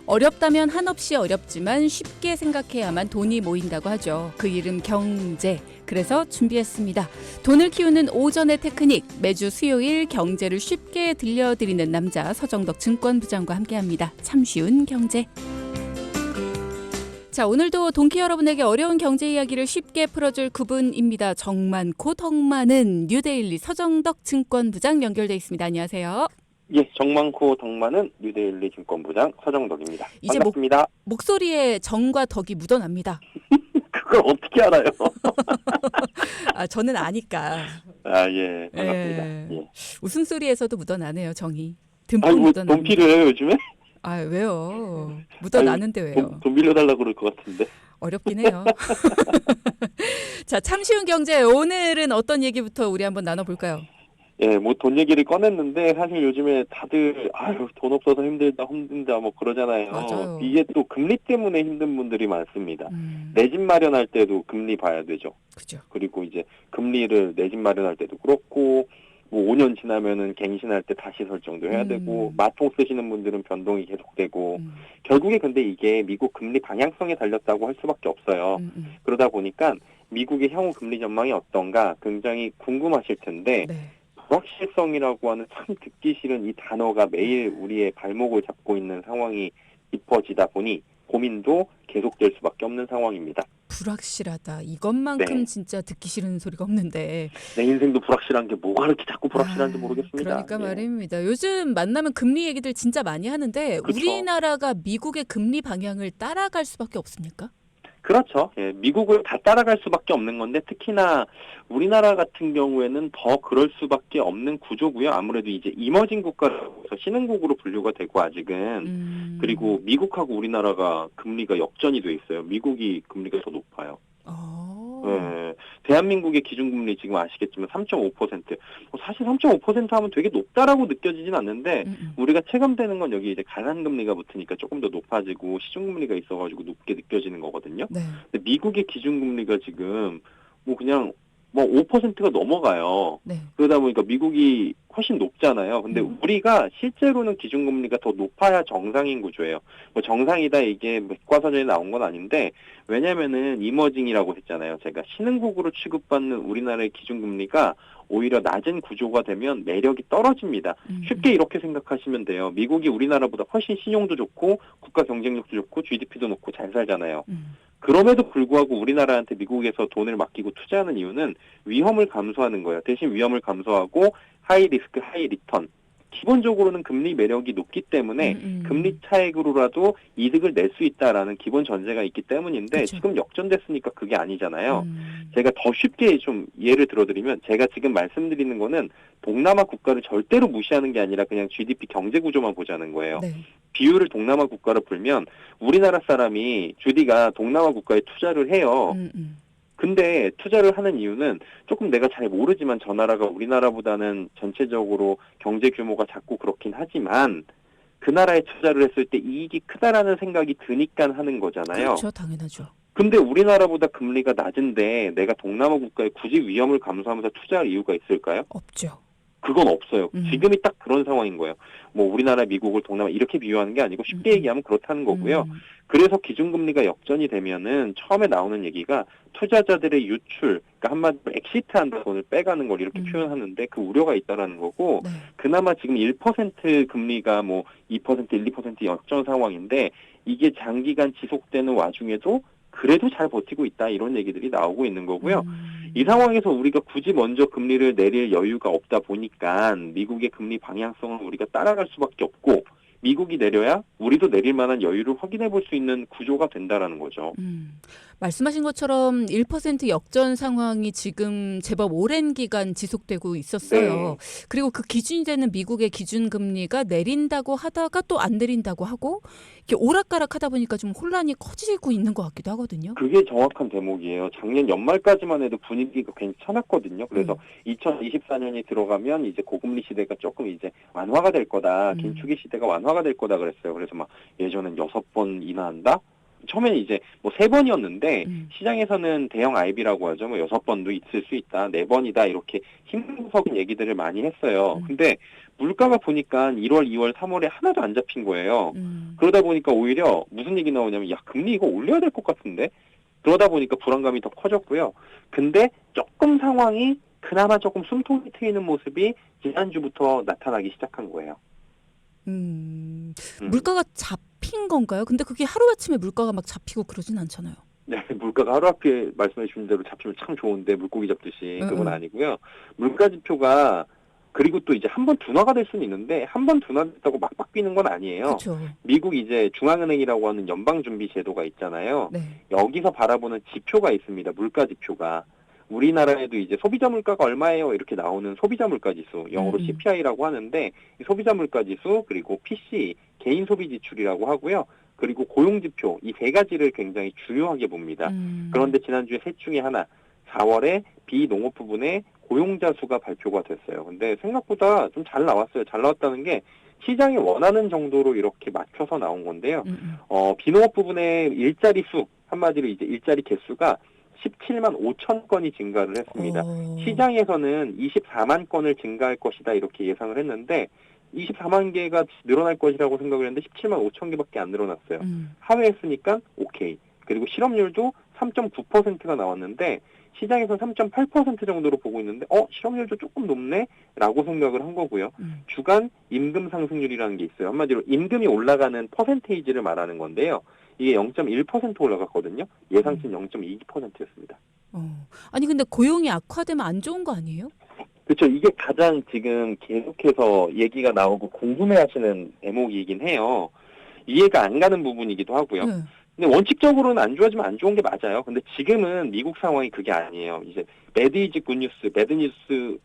어렵다면 한없이 어렵지만 쉽게 생각해야만 돈이 모인다고 하죠. 그 이름 경제. 그래서 준비했습니다. 돈을 키우는 오전의 테크닉. 매주 수요일 경제를 쉽게 들려드리는 남자 서정덕 증권부장과 함께합니다. 참 쉬운 경제. 자, 오늘도 동키 여러분에게 어려운 경제 이야기를 쉽게 풀어줄 그분입니다. 정 많고 덕 많은 뉴데일리 서정덕 증권부장 연결돼 있습니다. 안녕하세요. 예, 정 많고 덕 많은 뉴데일리 증권부장 서정덕입니다. 이제 반갑습니다. 목소리에 정과 덕이 묻어납니다. 그걸 어떻게 알아요? 아, 저는 아니까. 아, 예, 반갑습니다. 예. 예. 웃음소리에서도 묻어나네요, 정이. 듬뿍 아이고, 묻어나네요. 돈 필요해요, 요즘에? 아, 왜요? 묻어나는데 왜요? 돈 빌려달라고 그럴 것 같은데. 어렵긴 해요. 자, 참 쉬운 경제. 오늘은 어떤 얘기부터 우리 한번 나눠볼까요? 예, 뭐 돈 얘기를 꺼냈는데 사실 요즘에 다들 아유, 돈 없어서 힘들다 뭐 그러잖아요. 맞아요. 이게 또 금리 때문에 힘든 분들이 많습니다. 내 집 마련할 때도 금리 봐야 되죠. 그죠. 그리고 이제 금리를 내 집 마련할 때도 그렇고 뭐 5년 지나면은 갱신할 때 다시 설정도 해야 되고 마통 쓰시는 분들은 변동이 계속되고 결국에 근데 이게 미국 금리 방향성에 달렸다고 할 수밖에 없어요. 그러다 보니까 미국의 향후 금리 전망이 어떤가 굉장히 궁금하실 텐데 네. 불확실성이라고 하는 참 듣기 싫은 이 단어가 매일 우리의 발목을 잡고 있는 상황이 깊어지다 보니 고민도 계속될 수밖에 없는 상황입니다. 불확실하다. 이것만큼 네. 진짜 듣기 싫은 소리가 없는데. 내 인생도 불확실한 게 뭐가 그렇게 자꾸 불확실한지 모르겠습니다. 그러니까 예. 말입니다. 요즘 만나면 금리 얘기들 진짜 많이 하는데 그쵸. 우리나라가 미국의 금리 방향을 따라갈 수밖에 없습니까? 그렇죠. 예, 미국을 다 따라갈 수밖에 없는 건데 특히나 우리나라 같은 경우에는 더 그럴 수밖에 없는 구조고요. 아무래도 이제 이머징 국가라서 신흥국으로 분류가 되고 아직은 그리고 미국하고 우리나라가 금리가 역전이 돼 있어요. 미국이 금리가 더 높아요. 예, 대한민국의 기준금리 지금 아시겠지만 3.5%. 사실 3.5% 하면 되게 높다라고 느껴지진 않는데 우리가 체감되는 건 여기 이제 가산금리가 붙으니까 조금 더 높아지고 시중금리가 있어가지고 높게 느껴지는 거거든요. 네. 근데 미국의 기준금리가 지금 뭐 그냥 뭐 5%가 넘어가요. 네. 그러다 보니까 미국이 훨씬 높잖아요. 근데 우리가 실제로는 기준금리가 더 높아야 정상인 구조예요. 뭐 정상이다 이게 교과서전에 나온 건 아닌데 왜냐면은 이머징이라고 했잖아요. 제가 신흥국으로 취급받는 우리나라의 기준금리가 오히려 낮은 구조가 되면 매력이 떨어집니다. 쉽게 이렇게 생각하시면 돼요. 미국이 우리나라보다 훨씬 신용도 좋고 국가 경쟁력도 좋고 GDP도 높고 잘 살잖아요. 그럼에도 불구하고 우리나라한테 미국에서 돈을 맡기고 투자하는 이유는 위험을 감수하는 거예요. 대신 위험을 감수하고 하이 리스크, 하이 리턴. 기본적으로는 금리 매력이 높기 때문에 금리 차익으로라도 이득을 낼 수 있다라는 기본 전제가 있기 때문인데 그쵸. 지금 역전됐으니까 그게 아니잖아요. 제가 더 쉽게 좀 예를 들어드리면 제가 지금 말씀드리는 거는 동남아 국가를 절대로 무시하는 게 아니라 그냥 GDP 경제 구조만 보자는 거예요. 네. 비율을 동남아 국가로 풀면 우리나라 사람이 주디가 동남아 국가에 투자를 해요. 근데 투자를 하는 이유는 조금 내가 잘 모르지만 저 나라가 우리나라보다는 전체적으로 경제 규모가 작고 그렇긴 하지만 그 나라에 투자를 했을 때 이익이 크다라는 생각이 드니까 하는 거잖아요. 그렇죠. 당연하죠. 근데 우리나라보다 금리가 낮은데 내가 동남아 국가에 굳이 위험을 감수하면서 투자할 이유가 있을까요? 없죠. 그건 없어요. 지금이 딱 그런 상황인 거예요. 뭐 우리나라, 미국을 동남아 이렇게 비유하는 게 아니고 쉽게 얘기하면 그렇다는 거고요. 그래서 기준금리가 역전이 되면은 처음에 나오는 얘기가 투자자들의 유출, 그러니까 한마디로 엑시트한다 돈을 빼가는 걸 이렇게 표현하는데 그 우려가 있다라는 거고 네. 그나마 지금 1% 금리가 뭐 2%, 1, 2% 역전 상황인데 이게 장기간 지속되는 와중에도 그래도 잘 버티고 있다 이런 얘기들이 나오고 있는 거고요. 이 상황에서 우리가 굳이 먼저 금리를 내릴 여유가 없다 보니까 미국의 금리 방향성을 우리가 따라갈 수밖에 없고 미국이 내려야 우리도 내릴 만한 여유를 확인해 볼 수 있는 구조가 된다라는 거죠. 말씀하신 것처럼 1% 역전 상황이 지금 제법 오랜 기간 지속되고 있었어요. 네. 그리고 그 기준이 되는 미국의 기준금리가 내린다고 하다가 또 안 내린다고 하고 이렇게 오락가락 하다 보니까 좀 혼란이 커지고 있는 것 같기도 하거든요. 그게 정확한 대목이에요. 작년 연말까지만 해도 분위기가 괜찮았거든요. 그래서 2024년이 들어가면 이제 고금리 시대가 조금 이제 완화가 될 거다. 긴축의 시대가 완화가 될 거다 그랬어요. 그래서 막 예전엔 6번 인하한다? 처음에는 이제 뭐 3번이었는데 음. 시장에서는 대형 IB라고 하죠. 뭐 6번도 있을 수 있다. 4번이다. 이렇게 힘들어진 얘기들을 많이 했어요. 음. 근데 물가가 보니까 1월, 2월, 3월에 하나도 안 잡힌 거예요. 음. 그러다 보니까 오히려 무슨 얘기 나오냐면 야, 금리 이거 올려야 될 것 같은데? 그러다 보니까 불안감이 더 커졌고요. 근데 조금 상황이 그나마 조금 숨통이 트이는 모습이 지난주부터 나타나기 시작한 거예요. 물가가 잡힌 건가요? 근데 그게 하루아침에 물가가 막 잡히고 그러진 않잖아요. 네, 물가가 하루 앞에 말씀해 주신 대로 잡히면 참 좋은데 물고기 잡듯이 그건 응. 아니고요. 물가 지표가 그리고 또 이제 한 번 둔화가 될 수는 있는데 한 번 둔화됐다고 막 바뀌는 건 아니에요. 그렇죠. 미국 이제 중앙은행이라고 하는 연방준비제도가 있잖아요. 네. 여기서 바라보는 지표가 있습니다. 물가 지표가. 우리나라에도 이제 소비자 물가가 얼마예요? 이렇게 나오는 소비자 물가 지수, 영어로 CPI라고 하는데 이 소비자 물가 지수 그리고 PC, 개인 소비 지출이라고 하고요. 그리고 고용 지표 이 세 가지를 굉장히 중요하게 봅니다. 그런데 지난주에 셋 중에 하나 4월에 비농업 부분에 고용자 수가 발표가 됐어요. 근데 생각보다 좀 잘 나왔어요. 잘 나왔다는 게 시장이 원하는 정도로 이렇게 맞춰서 나온 건데요. 비농업 부분의 일자리 수, 한마디로 이제 일자리 개수가 17만 5천 건이 증가를 했습니다. 시장에서는 24만 건을 증가할 것이다 이렇게 예상을 했는데 24만 개가 늘어날 것이라고 생각을 했는데 17만 5천 개밖에 안 늘어났어요. 하회했으니까 오케이. 그리고 실업률도 3.9%가 나왔는데 시장에서는 3.8% 정도로 보고 있는데 실업률도 조금 높네? 라고 생각을 한 거고요. 주간 임금 상승률이라는 게 있어요. 한마디로 임금이 올라가는 퍼센테이지를 말하는 건데요. 이게 0.1% 올라갔거든요. 예상치는 0.2%였습니다. 아니 근데 고용이 악화되면 안 좋은 거 아니에요? 그렇죠. 이게 가장 지금 계속해서 얘기가 나오고 궁금해하시는 대목이긴 해요. 이해가 안 가는 부분이기도 하고요. 네. 근데 원칙적으로는 안 좋아지면 안 좋은 게 맞아요. 근데 지금은 미국 상황이 그게 아니에요. 이제 bad is good news, bad news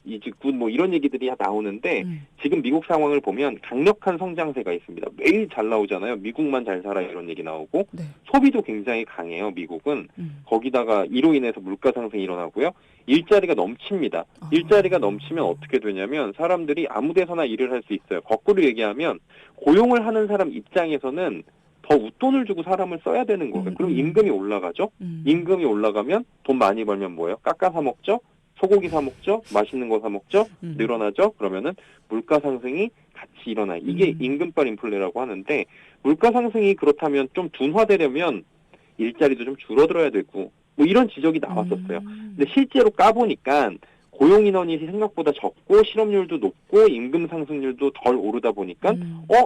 is good 뭐 이런 얘기들이 나오는데 지금 미국 상황을 보면 강력한 성장세가 있습니다. 매일 잘 나오잖아요. 미국만 잘 살아 이런 얘기 나오고 네. 소비도 굉장히 강해요. 미국은 거기다가 이로 인해서 물가 상승이 일어나고요. 일자리가 넘칩니다. 일자리가 넘치면 어떻게 되냐면 사람들이 아무 데서나 일을 할 수 있어요. 거꾸로 얘기하면 고용을 하는 사람 입장에서는 더 웃돈을 주고 사람을 써야 되는 거예요. 그럼 임금이 올라가죠. 임금이 올라가면 돈 많이 벌면 뭐예요? 깎아 사 먹죠. 소고기 사 먹죠. 맛있는 거 사 먹죠. 늘어나죠. 그러면은 물가 상승이 같이 일어나요. 이게 임금발 인플레라고 하는데 물가 상승이 그렇다면 좀 둔화되려면 일자리도 좀 줄어들어야 되고 뭐 이런 지적이 나왔었어요. 근데 실제로 까보니까 고용 인원이 생각보다 적고 실업률도 높고 임금 상승률도 덜 오르다 보니까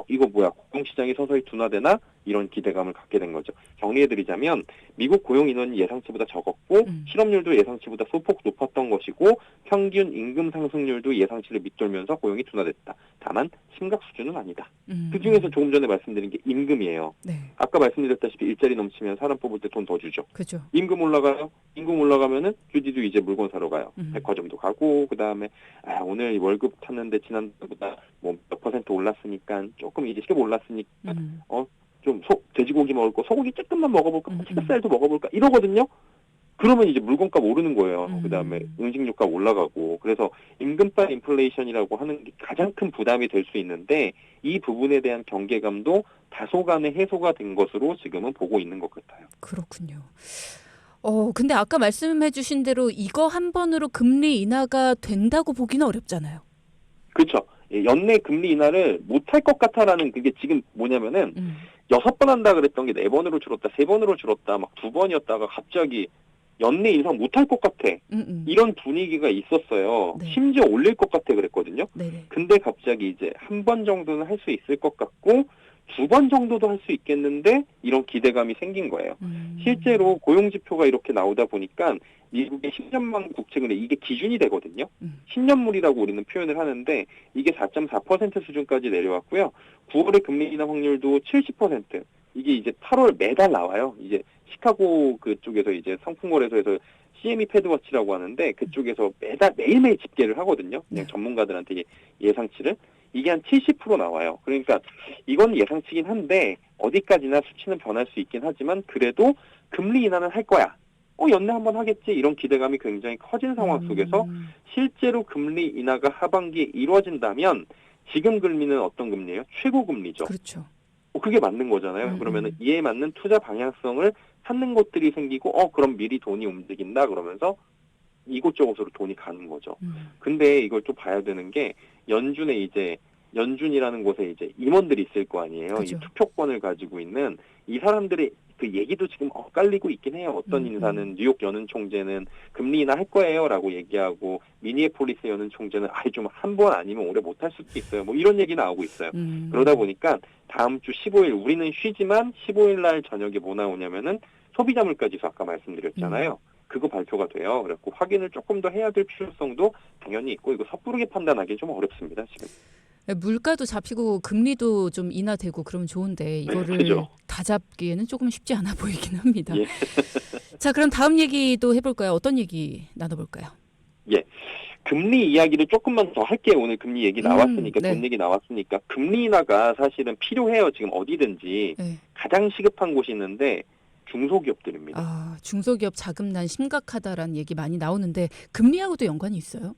이거 뭐야 고용시장이 서서히 둔화되나 이런 기대감을 갖게 된 거죠. 정리해드리자면 미국 고용 인원이 예상치보다 적었고 실업률도 예상치보다 소폭 높았던 것이고 평균 임금 상승률도 예상치를 밑돌면서 고용이 둔화됐다. 다만 심각 수준은 아니다. 그중에서 조금 전에 말씀드린 게 임금이에요. 네. 아까 말씀드렸다시피 일자리 넘치면 사람 뽑을 때 돈 더 주죠. 그죠. 임금 올라가요. 임금 올라가면은 주디도 이제 물건 사러 가요. 백화점도 가고 그다음에 오늘 월급 탔는데 지난주보다 뭐 몇 퍼센트 올랐으니까 조금 이제 시급 올랐으니까 좀 돼지고기 먹을 거 소고기 조금만 먹어볼까 치즈살도 먹어볼까 이러거든요. 그러면 이제 물건값 오르는 거예요. 그다음에 음식료값 올라가고 그래서 임금발 인플레이션이라고 하는 게 가장 큰 부담이 될 수 있는데 이 부분에 대한 경계감도 다소간의 해소가 된 것으로 지금은 보고 있는 것 같아요. 그렇군요. 근데 아까 말씀해 주신 대로 이거 한 번으로 금리 인하가 된다고 보기는 어렵잖아요. 그렇죠. 연내 금리 인하를 못할 것 같아라는 그게 지금 뭐냐면은 6번 한다 그랬던 게 4번으로 줄었다, 3번으로 줄었다, 막 2번이었다가 갑자기 연내 인상 못할 것 같아. 이런 분위기가 있었어요. 네. 심지어 올릴 것 같아 그랬거든요. 네네. 근데 갑자기 이제 한 번 정도는 할 수 있을 것 같고 2번 정도도 할 수 있겠는데 이런 기대감이 생긴 거예요. 실제로 고용지표가 이렇게 나오다 보니까 미국의 10년만 국채금리 이게 기준이 되거든요. 10년물이라고 우리는 표현을 하는데 이게 4.4% 수준까지 내려왔고요. 9월의 금리 인하 확률도 70%. 이게 이제 8월 매달 나와요. 이제 시카고 그쪽에서 이제 상품거래소에서 CME 패드워치라고 하는데 그쪽에서 매일매일 집계를 하거든요. 그냥 전문가들한테 예상치를. 이게 한 70% 나와요. 그러니까 이건 예상치긴 한데 어디까지나 수치는 변할 수 있긴 하지만 그래도 금리 인하는 할 거야. 연내 한번 하겠지. 이런 기대감이 굉장히 커진 상황 속에서 실제로 금리 인하가 하반기에 이루어진다면 지금 금리는 어떤 금리예요? 최고 금리죠. 그렇죠. 그게 맞는 거잖아요. 그러면은 이에 맞는 투자 방향성을 찾는 곳들이 생기고 그럼 미리 돈이 움직인다 그러면서 이곳저곳으로 돈이 가는 거죠. 근데 이걸 또 봐야 되는 게 연준이라는 곳에 이제 임원들이 있을 거 아니에요. 그죠. 이 투표권을 가지고 있는 이 사람들의 그 얘기도 지금 엇갈리고 있긴 해요. 어떤 인사는 뉴욕 연은 총재는 금리 인하 할 거예요라고 얘기하고 미니애폴리스 연은 총재는 좀 한 번 아니면 오래 못할 수도 있어요. 뭐 이런 얘기 나오고 있어요. 그러다 보니까 다음 주 15일 우리는 쉬지만 15일 날 저녁에 뭐 나오냐면은 소비자 물가 지수 아까 말씀드렸잖아요. 그거 발표가 돼요. 그래서 확인을 조금 더 해야 될 필요성도 당연히 있고 이거 섣부르게 판단하기 좀 어렵습니다. 지금. 물가도 잡히고 금리도 좀 인하되고 그러면 좋은데 이거를 그죠. 다 잡기에는 조금 쉽지 않아 보이긴 합니다. 예. 자, 그럼 다음 얘기도 해볼까요? 어떤 얘기 나눠볼까요? 예. 금리 이야기를 조금만 더 할게요. 오늘 금리 얘기 나왔으니까, 네. 돈 얘기 나왔으니까. 금리 인하가 사실은 필요해요. 지금 어디든지. 네. 가장 시급한 곳이 있는데 중소기업들입니다. 중소기업 자금난 심각하다라는 얘기 많이 나오는데 금리하고도 연관이 있어요?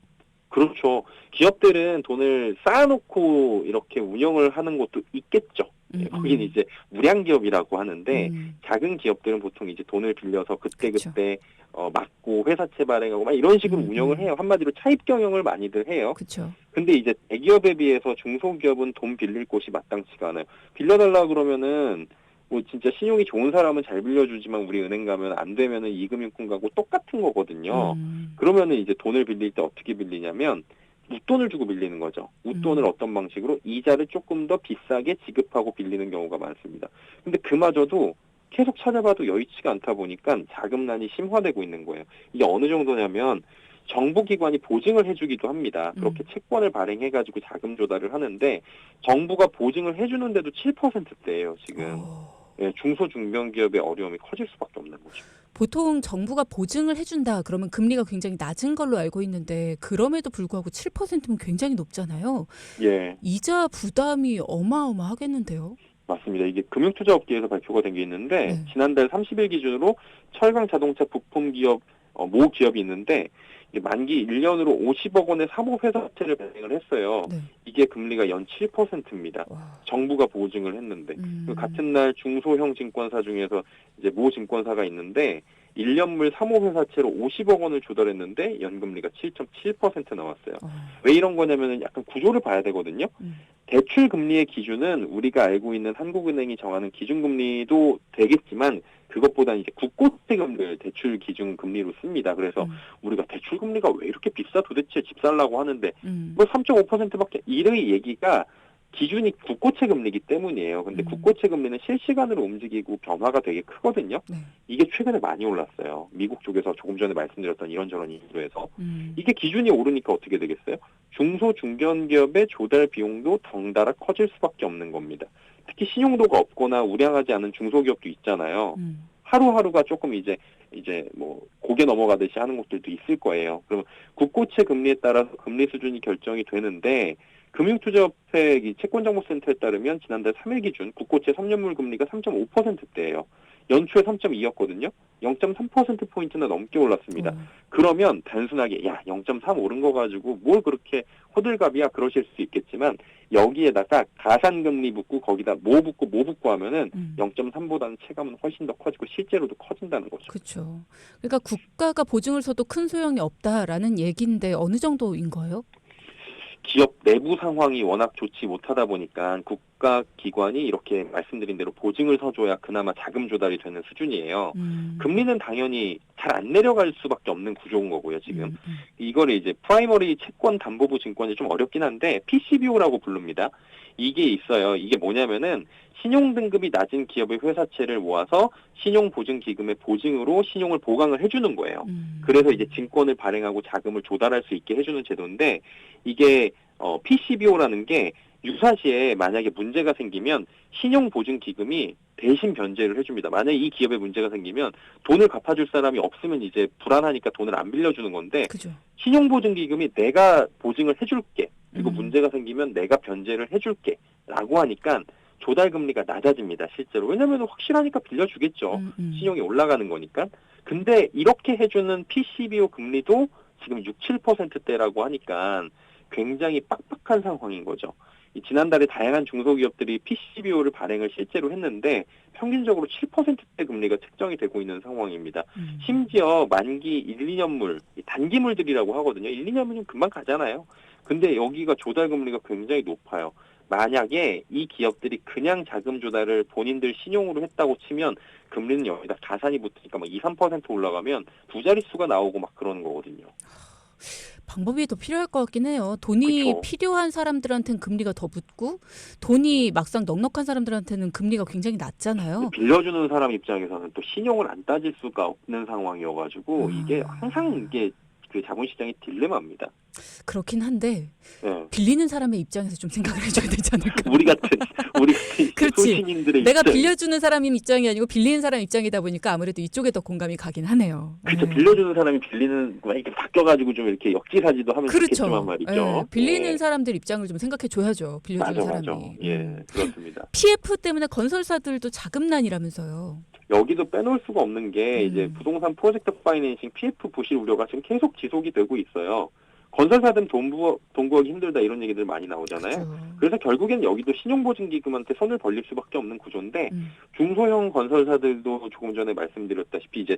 그렇죠. 기업들은 돈을 쌓아놓고 이렇게 운영을 하는 곳도 있겠죠. 거긴 이제 무량기업이라고 하는데 작은 기업들은 보통 이제 돈을 빌려서 그때 막고 회사채 발행하고 막 이런 식으로 운영을 해요. 한마디로 차입 경영을 많이들 해요. 그렇죠. 근데 이제 대기업에 비해서 중소기업은 돈 빌릴 곳이 마땅치가 않아요. 빌려달라 그러면은 뭐 진짜 신용이 좋은 사람은 잘 빌려주지만 우리 은행 가면 안 되면은 이금융권 가고 똑같은 거거든요. 그러면은 이제 돈을 빌릴 때 어떻게 빌리냐면 웃돈을 주고 빌리는 거죠. 웃돈을 어떤 방식으로 이자를 조금 더 비싸게 지급하고 빌리는 경우가 많습니다. 근데 그마저도 계속 찾아봐도 여의치가 않다 보니까 자금난이 심화되고 있는 거예요. 이게 어느 정도냐면 정부기관이 보증을 해주기도 합니다. 그렇게 채권을 발행해가지고 자금 조달을 하는데 정부가 보증을 해주는데도 7%대예요, 지금. 예, 중소중견기업의 어려움이 커질 수밖에 없는 거죠. 보통 정부가 보증을 해준다 그러면 금리가 굉장히 낮은 걸로 알고 있는데 그럼에도 불구하고 7%면 굉장히 높잖아요. 예. 이자 부담이 어마어마하겠는데요. 맞습니다. 이게 금융투자업계에서 발표가 된 게 있는데 네. 지난달 30일 기준으로 철강 자동차 부품 기업 모 기업이 있는데 만기 1년으로 50억 원의 사모회사채를 발행을 했어요. 네. 이게 금리가 연 7%입니다. 정부가 보증을 했는데 같은 날 중소형 증권사 중에서 이제 모 증권사가 있는데 1년물 사모회사채로 50억 원을 조달했는데 연금리가 7.7% 나왔어요. 왜 이런 거냐면 약간 구조를 봐야 되거든요. 대출 금리의 기준은 우리가 알고 있는 한국은행이 정하는 기준금리도 되겠지만 그것보다는 이제 국고채금리를 대출 기준 금리로 씁니다. 그래서 우리가 대출 금리가 왜 이렇게 비싸 도대체 집 살라고 하는데 뭐 3.5%밖에 이런 얘기가 기준이 국고채 금리이기 때문이에요. 근데 국고채 금리는 실시간으로 움직이고 변화가 되게 크거든요. 네. 이게 최근에 많이 올랐어요. 미국 쪽에서 조금 전에 말씀드렸던 이런저런 이유로 해서. 이게 기준이 오르니까 어떻게 되겠어요? 중소 중견기업의 조달 비용도 덩달아 커질 수밖에 없는 겁니다. 특히 신용도가 없거나 우량하지 않은 중소기업도 있잖아요. 하루하루가 조금 이제 뭐 고개 넘어가듯이 하는 곳들도 있을 거예요. 그러면 국고채 금리에 따라서 금리 수준이 결정이 되는데 금융투자협회 채권정보센터에 따르면 지난달 3일 기준 국고채 3년물 금리가 3.5%대예요. 연초에 3.2였거든요. 0.3%포인트나 넘게 올랐습니다. 그러면 단순하게 0.3 오른 거 가지고 뭘 그렇게 호들갑이야 그러실 수 있겠지만 여기에다가 가산금리 붙고 거기다 뭐 붙고 하면은 0.3보다는 체감은 훨씬 더 커지고 실제로도 커진다는 거죠. 그렇죠. 그러니까 국가가 보증을 서도 큰 소용이 없다라는 얘기인데 어느 정도인 거예요? 기업 내부 상황이 워낙 좋지 못하다 보니까 국가기관이 이렇게 말씀드린 대로 보증을 서줘야 그나마 자금 조달이 되는 수준이에요. 금리는 당연히 잘 안 내려갈 수밖에 없는 구조인 거고요, 지금. 이거를 이제 프라이머리 채권 담보부 증권이 좀 어렵긴 한데 PCBO라고 부릅니다. 이게 있어요. 이게 뭐냐면은 신용등급이 낮은 기업의 회사채를 모아서 신용보증기금의 보증으로 신용을 보강을 해주는 거예요. 그래서 이제 증권을 발행하고 자금을 조달할 수 있게 해주는 제도인데 이게 PCBO라는 게 유사시에 만약에 문제가 생기면 신용보증기금이 대신 변제를 해줍니다. 만약에 이 기업에 문제가 생기면 돈을 갚아줄 사람이 없으면 이제 불안하니까 돈을 안 빌려주는 건데 그죠. 신용보증기금이 내가 보증을 해줄게. 그리고 문제가 생기면 내가 변제를 해줄게. 라고 하니까 조달금리가 낮아집니다. 실제로. 왜냐하면 확실하니까 빌려주겠죠. 신용이 올라가는 거니까. 근데 이렇게 해주는 PCBO 금리도 지금 6, 7%대라고 하니까 굉장히 빡빡한 상황인 거죠. 이 지난달에 다양한 중소기업들이 PCBO를 발행을 실제로 했는데 평균적으로 7%대 금리가 책정이 되고 있는 상황입니다. 심지어 만기 1, 2년물, 단기물들이라고 하거든요. 1, 2년물은 금방 가잖아요. 근데 여기가 조달 금리가 굉장히 높아요. 만약에 이 기업들이 그냥 자금 조달을 본인들 신용으로 했다고 치면 금리는 여기다 가산이 붙으니까 막 2, 3% 올라가면 두 자릿수가 나오고 막 그러는 거거든요. 방법이 더 필요할 것 같긴 해요. 돈이 그쵸. 필요한 사람들한테는 금리가 더 붙고 돈이 막상 넉넉한 사람들한테는 금리가 굉장히 낮잖아요. 빌려주는 사람 입장에서는 또 신용을 안 따질 수가 없는 상황이어가지고 이게 아, 항상 이게 그 자본시장의 딜레마입니다. 그렇긴 한데 예. 빌리는 사람의 입장에서 좀 생각을 해줘야 되지 않을까? 우리 같은 그렇지. 소시민들의 내가 입장. 빌려주는 사람 입장이 아니고 빌리는 사람 입장이다 보니까 아무래도 이쪽에 더 공감이 가긴 하네요. 그렇죠. 네. 빌려주는 사람이 빌리는 거 이렇게 바뀌어가지고 좀 이렇게 역지사지도 하면 좋겠지만 그렇죠. 말이죠. 예, 빌리는 예. 사람들 입장을 좀 생각해 줘야죠. 빌려주는 맞아. 사람이. 예, 그렇습니다. PF 때문에 건설사들도 자금난이라면서요. 여기도 빼놓을 수가 없는 게 이제 음. 부동산 프로젝트 파이낸싱 PF 부실 우려가 지금 계속 지속이 되고 있어요. 건설사들은 돈 구하기 힘들다 이런 얘기들 많이 나오잖아요. 그렇죠. 그래서 결국엔 여기도 신용보증기금한테 손을 벌릴 수밖에 없는 구조인데 음. 중소형 건설사들도 조금 전에 말씀드렸다시피 이제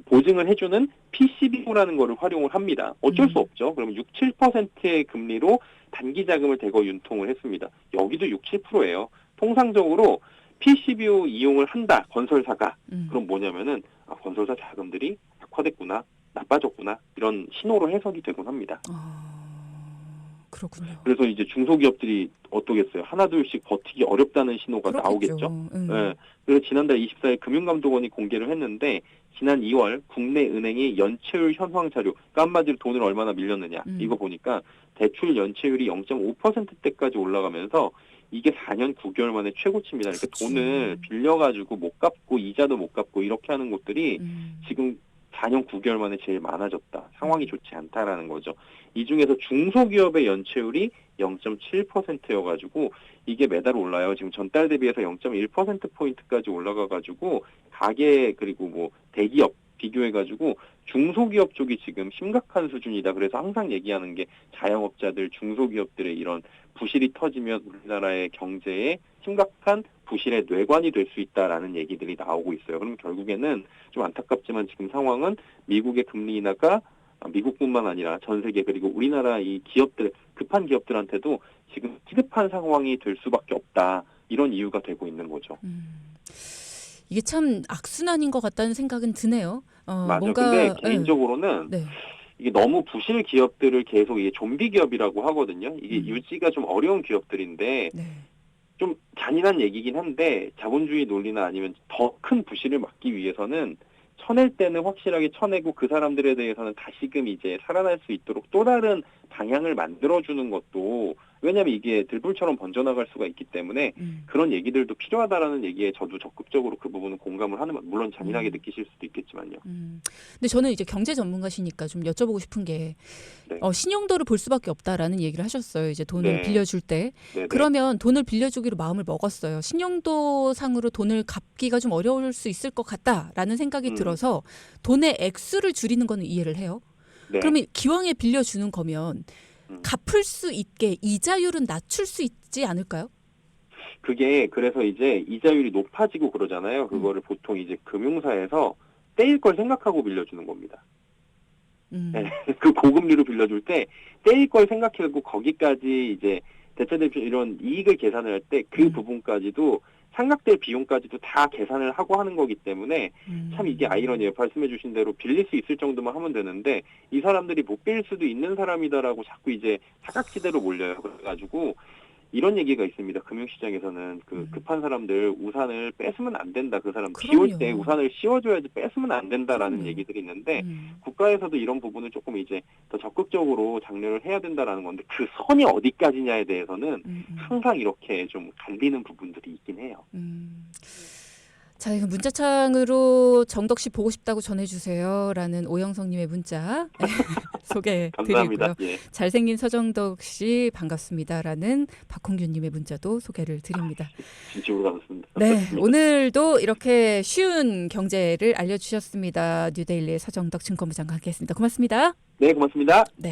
보증을 해주는 PCB라는 거를 활용을 합니다. 어쩔 수 없죠. 그러면 6, 7%의 금리로 단기 자금을 대거 윤통을 했습니다. 여기도 6, 7%예요. 통상적으로 PCBO 이용을 한다 건설사가 그럼 뭐냐면은 건설사 자금들이 악화됐구나. 나빠졌구나 이런 신호로 해석이 되곤 합니다. 그렇군요. 그래서 이제 중소기업들이 어떠겠어요? 하나둘씩 버티기 어렵다는 신호가 그렇겠죠. 나오겠죠. 네. 그래서 지난달 24일 금융감독원이 공개를 했는데 지난 2월 국내 은행이 연체율 현황 자료, 그러니까 한마디로 돈을 얼마나 밀렸느냐 이거 보니까 대출 연체율이 0.5%대까지 올라가면서 이게 4년 9개월 만에 최고치입니다. 그러니까 그치. 돈을 빌려가지고 못 갚고 이자도 못 갚고 이렇게 하는 곳들이 지금 4년 9개월 만에 제일 많아졌다. 상황이 좋지 않다라는 거죠. 이 중에서 중소기업의 연체율이 0.7%여가지고 이게 매달 올라요. 지금 전달 대비해서 0.1%포인트까지 올라가가지고 가계 그리고 뭐 대기업 비교해가지고 중소기업 쪽이 지금 심각한 수준이다. 그래서 항상 얘기하는 게 자영업자들, 중소기업들의 이런 부실이 터지면 우리나라의 경제에 심각한 부실의 뇌관이 될 수 있다라는 얘기들이 나오고 있어요. 그럼 결국에는 좀 안타깝지만 지금 상황은 미국의 금리 인하가 미국뿐만 아니라 전 세계 그리고 우리나라 이 기업들, 급한 기업들한테도 지금 시급한 상황이 될 수밖에 없다. 이런 이유가 되고 있는 거죠. 이게 참 악순환인 것 같다는 생각은 드네요. 맞아. 뭔가 근데 개인적으로는 네. 이게 너무 부실 기업들을 계속 이게 좀비 기업이라고 하거든요. 이게 유지가 좀 어려운 기업들인데 네. 좀 잔인한 얘기긴 한데 자본주의 논리나 아니면 더 큰 부실을 막기 위해서는 쳐낼 때는 확실하게 쳐내고 그 사람들에 대해서는 다시금 이제 살아날 수 있도록 또 다른 방향을 만들어주는 것도 왜냐하면 이게 들불처럼 번져나갈 수가 있기 때문에 그런 얘기들도 필요하다라는 얘기에 저도 적극적으로 그 부분은 공감을 하는 물론 잔인하게 느끼실 수도 있겠지만요. 근데 저는 이제 경제 전문가시니까 좀 여쭤보고 싶은 게 네. 신용도를 볼 수밖에 없다라는 얘기를 하셨어요. 이제 돈을 네. 빌려줄 때. 네네. 그러면 돈을 빌려주기로 마음을 먹었어요. 신용도 상으로 돈을 갚기가 좀 어려울 수 있을 것 같다라는 생각이 들어서 돈의 액수를 줄이는 거는 이해를 해요. 네. 그러면 기왕에 빌려주는 거면 갚을 수 있게 이자율은 낮출 수 있지 않을까요? 그게 그래서 이제 이자율이 높아지고 그러잖아요. 그거를 보통 이제 금융사에서 떼일 걸 생각하고 빌려주는 겁니다. 네. 그 고금리로 빌려줄 때 떼일 걸 생각하고 거기까지 이제 대체대표 이런 이익을 계산을 할 때 그 부분까지도 상각될 비용까지도 다 계산을 하고 하는 거기 때문에 참 이게 아이러니예요. 말씀해 주신 대로 빌릴 수 있을 정도만 하면 되는데 이 사람들이 못 빌릴 수도 있는 사람이다라고 자꾸 이제 사각지대로 몰려요. 그래가지고 이런 얘기가 있습니다. 금융시장에서는 그 급한 사람들 우산을 뺏으면 안 된다. 그 사람 비 올 때 우산을 씌워줘야지 뺏으면 안 된다라는 얘기들이 있는데 국가에서도 이런 부분을 조금 이제 더 적극적으로 장려를 해야 된다라는 건데 그 선이 어디까지냐에 대해서는 항상 이렇게 좀 갈리는 부분들이 있긴 해요. 자, 이거 문자창으로 정덕 씨 보고 싶다고 전해주세요라는 오영성님의 문자 소개드리고요. 감사합니다. 예. 잘생긴 서정덕 씨 반갑습니다라는 박홍규님의 문자도 소개를 드립니다. 진심으로 감사합니다. 네, 오늘도 이렇게 쉬운 경제를 알려주셨습니다. 뉴데일리의 서정덕 증권부장과 함께했습니다. 고맙습니다. 네, 고맙습니다. 네.